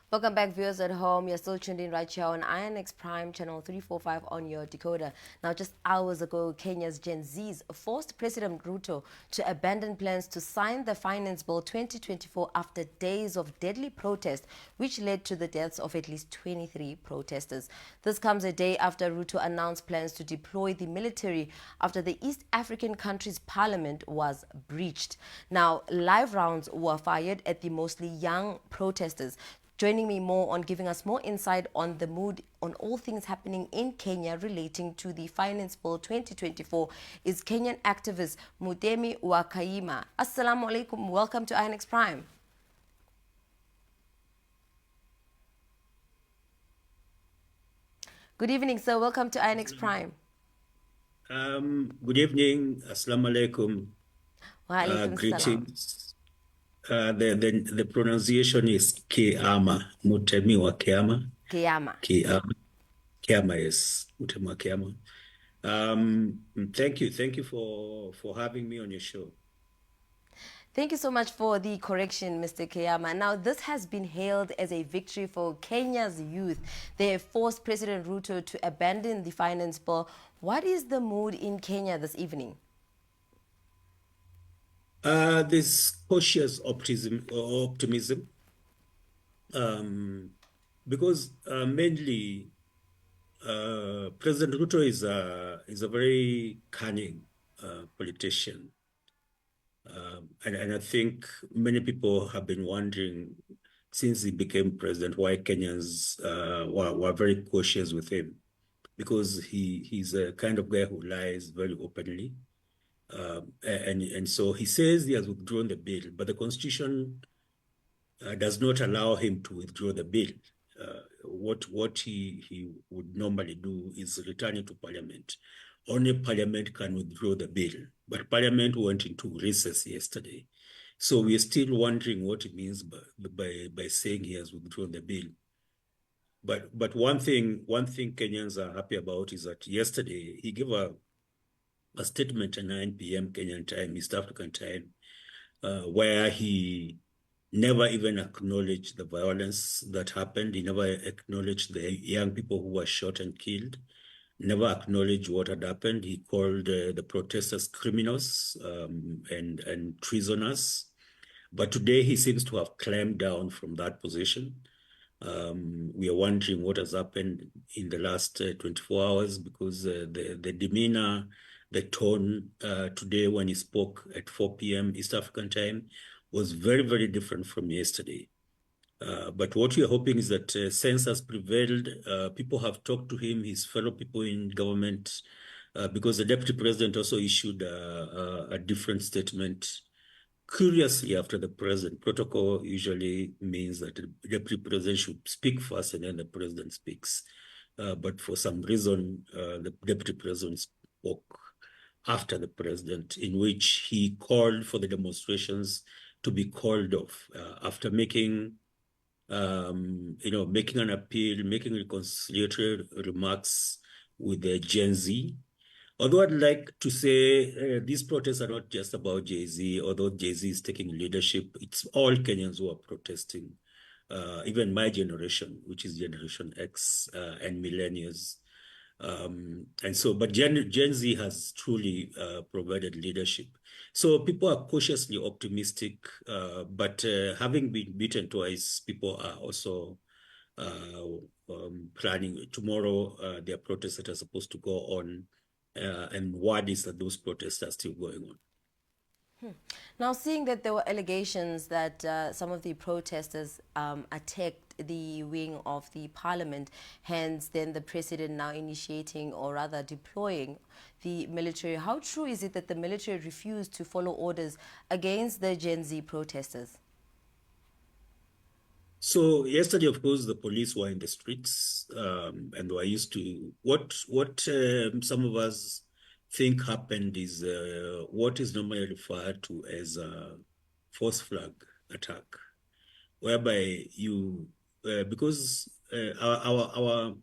Welcome back, viewers at home. You're still tuned in right here on INX Prime, channel 345 on your decoder. Now, just hours ago, Kenya's Gen Zs forced President Ruto to abandon plans to sign the Finance Bill 2024 after days of deadly protest, which led to the deaths of at least 23 protesters. This comes a day after Ruto announced plans to deploy the military after the East African country's parliament was breached. Now, live rounds were fired at the mostly young protesters. Joining me more on giving us more insight on the mood on all things happening in Kenya relating to the Finance Bill 2024 is Kenyan activist Mutemi wa Kiama. Assalamu alaikum. Welcome to INX Prime. Good evening, sir. Welcome to INX Prime. Good evening. Assalamu alaikum. Wa alaikum salam. Greetings. The pronunciation is Kiama. Mutemi wa Kiama. Kiama. Kiama. Kiama is Mutemi wa Kiama. Thank you. Thank you for having me on your show. Thank you so much for the correction, Mr. Kiama. Now, this has been hailed as a victory for Kenya's youth. They have forced President Ruto to abandon the finance bill. What is the mood in Kenya this evening? There's cautious optimism, because mainly President Ruto is a very cunning politician. And I think many people have been wondering since he became president why Kenyans were very cautious with him, because he's a kind of guy who lies very openly. And so he says he has withdrawn the bill, but the constitution does not allow him to withdraw the bill. What he would normally do is return it to parliament. Only parliament can withdraw the bill, but parliament went into recess yesterday. So we are still wondering what it means by saying he has withdrawn the bill. But one thing Kenyans are happy about is that yesterday he gave a statement at 9 p.m. Kenyan time, East African time, where he never even acknowledged the violence that happened. He never acknowledged the young people who were shot and killed, never acknowledged what had happened. He called the protesters criminals and treasoners. But today he seems to have climbed down from that position. We are wondering what has happened in the last 24 hours, because the demeanor, the tone today when he spoke at 4 p.m. East African time was very, very different from yesterday. But what we are hoping is that sense has prevailed. People have talked to him, his fellow people in government, because the deputy president also issued a different statement. Curiously, after the president, protocol usually means that the deputy president should speak first and then the president speaks. But for some reason, the deputy president spoke after the president, in which he called for the demonstrations to be called off after making making an appeal, making reconciliatory remarks with the Gen Z. Although I'd like to say these protests are not just about Jay-Z, although Jay-Z is taking leadership, it's all Kenyans who are protesting, even my generation, which is Generation X and millennials. But Gen Z has truly provided leadership. So people are cautiously optimistic, but having been beaten twice, people are also planning. Tomorrow, their protests that are supposed to go on, and word is that those protests are still going on. Now, seeing that there were allegations that some of the protesters attacked the wing of the parliament, hence then the president now initiating or rather deploying the military, how true is it that the military refused to follow orders against the Gen Z protesters? So yesterday, of course, the police were in the streets, and were used to what some of us think happened is what is normally referred to as a false flag attack, whereby you because our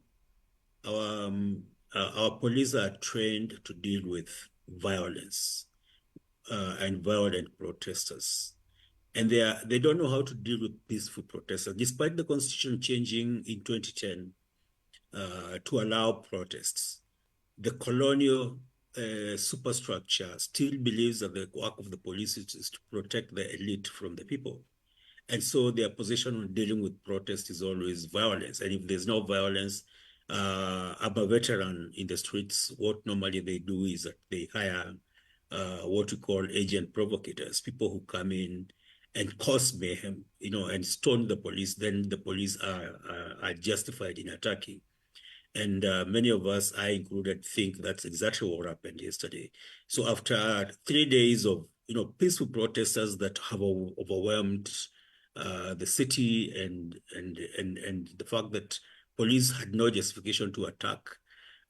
police are trained to deal with violence and violent protesters. and they don't know how to deal with peaceful protesters, despite the constitution changing in 2010 to allow protests. The colonial superstructure still believes that the work of the police is to protect the elite from the people. And so their position on dealing with protest is always violence. And if there's no violence, I'm a veteran in the streets. What normally they do is that they hire what we call agent provocators, people who come in and cause mayhem, and stone the police. Then the police are justified in attacking. And many of us, I included, think that's exactly what happened yesterday. So after 3 days of peaceful protesters that have overwhelmed the city, and the fact that police had no justification to attack,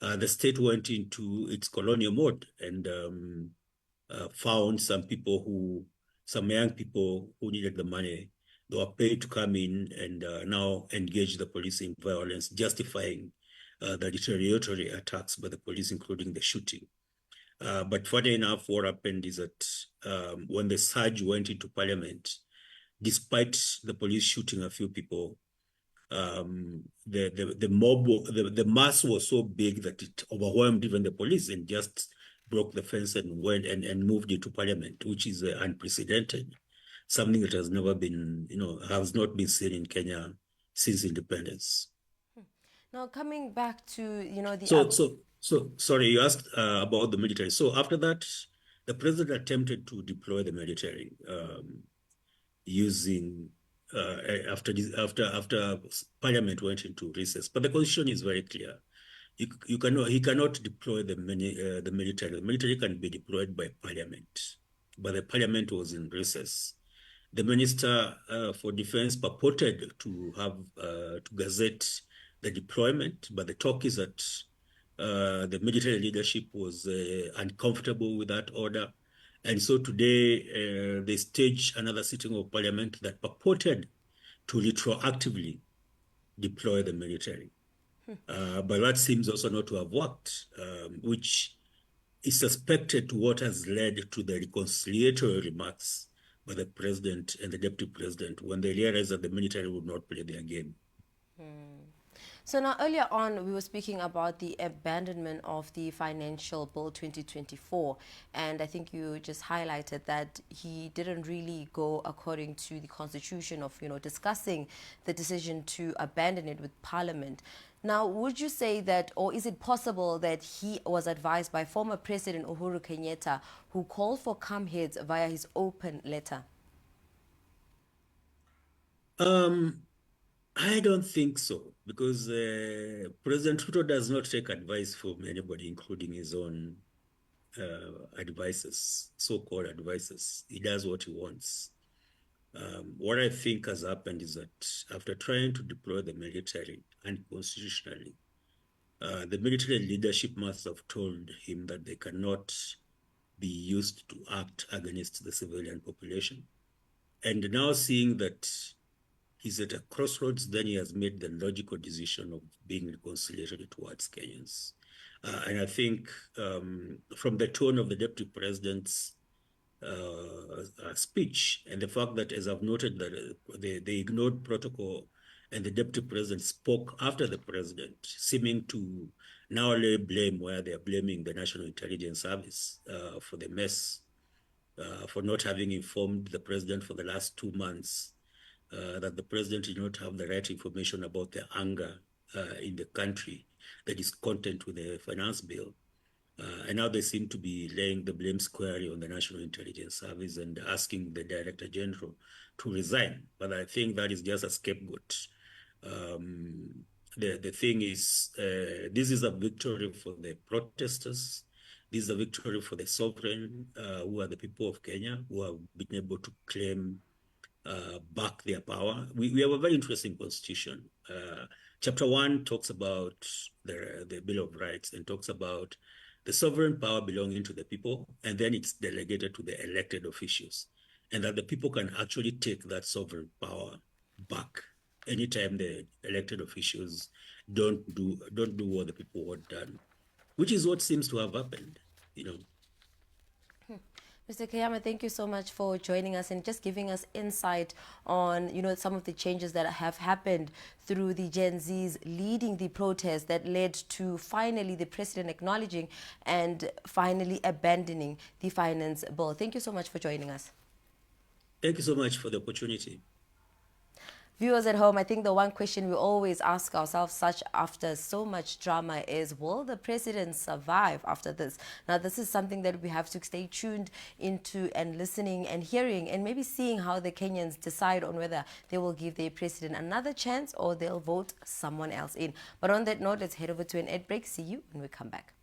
the state went into its colonial mode and found some young people who needed the money. They were paid to come in and now engage the police in violence, justifying the retaliatory attacks by the police, including the shooting. But funny enough, what happened is that when the surge went into parliament, despite the police shooting a few people, the mass was so big that it overwhelmed even the police and just broke the fence and went and moved into parliament, which is unprecedented, something that has never been, has not been seen in Kenya since independence. Now, coming back to, the So sorry, you asked about the military. So after that, the president attempted to deploy the military using after Parliament went into recess. But the constitution is very clear. He cannot deploy the military. The military can be deployed by Parliament, but the Parliament was in recess. The Minister for Defense purported to have to gazette the deployment, but the talk is that the military leadership was uncomfortable with that order. And so today they staged another sitting of Parliament that purported to retroactively deploy the military. But that seems also not to have worked, which is suspected to what has led to the reconciliatory remarks by the president and the deputy president when they realized that the military would not play their game. So now earlier on, we were speaking about the abandonment of the Financial Bill 2024. And I think you just highlighted that he didn't really go according to the constitution of, discussing the decision to abandon it with Parliament. Now, would you say that, or is it possible that he was advised by former President Uhuru Kenyatta, who called for calm heads via his open letter? I don't think so, because President Ruto does not take advice from anybody, including his own advisors, so-called advisors. He does what he wants. What I think has happened is that after trying to deploy the military unconstitutionally, the military leadership must have told him that they cannot be used to act against the civilian population. And now seeing that he's at a crossroads, then he has made the logical decision of being reconciliatory towards Kenyans. And I think from the tone of the deputy president's speech and the fact that, as I've noted, that they ignored protocol and the deputy president spoke after the president, seeming to now lay blame where they're blaming the National Intelligence Service for the mess, for not having informed the president for the last 2 months that the president did not have the right information about the anger in the country, the discontent with the finance bill. And now they seem to be laying the blame squarely on the National Intelligence Service and asking the Director General to resign. But I think that is just a scapegoat. The thing is, this is a victory for the protesters. This is a victory for the sovereign, who are the people of Kenya, who have been able to claim back their power. We have a very interesting constitution. Chapter 1 talks about the Bill of Rights and talks about the sovereign power belonging to the people, and then it's delegated to the elected officials, and that the people can actually take that sovereign power back anytime the elected officials don't do what the people want done, which is what seems to have happened. Mr. Kiama, thank you so much for joining us and just giving us insight on, some of the changes that have happened through the Gen Zs leading the protest that led to finally the president acknowledging and finally abandoning the finance bill. Thank you so much for joining us. Thank you so much for the opportunity. Viewers at home, I think the one question we always ask ourselves, such after so much drama, is will the president survive after this? Now, this is something that we have to stay tuned into and listening and hearing and maybe seeing how the Kenyans decide on whether they will give their president another chance or they'll vote someone else in. But on that note, let's head over to an ad break. See you when we come back.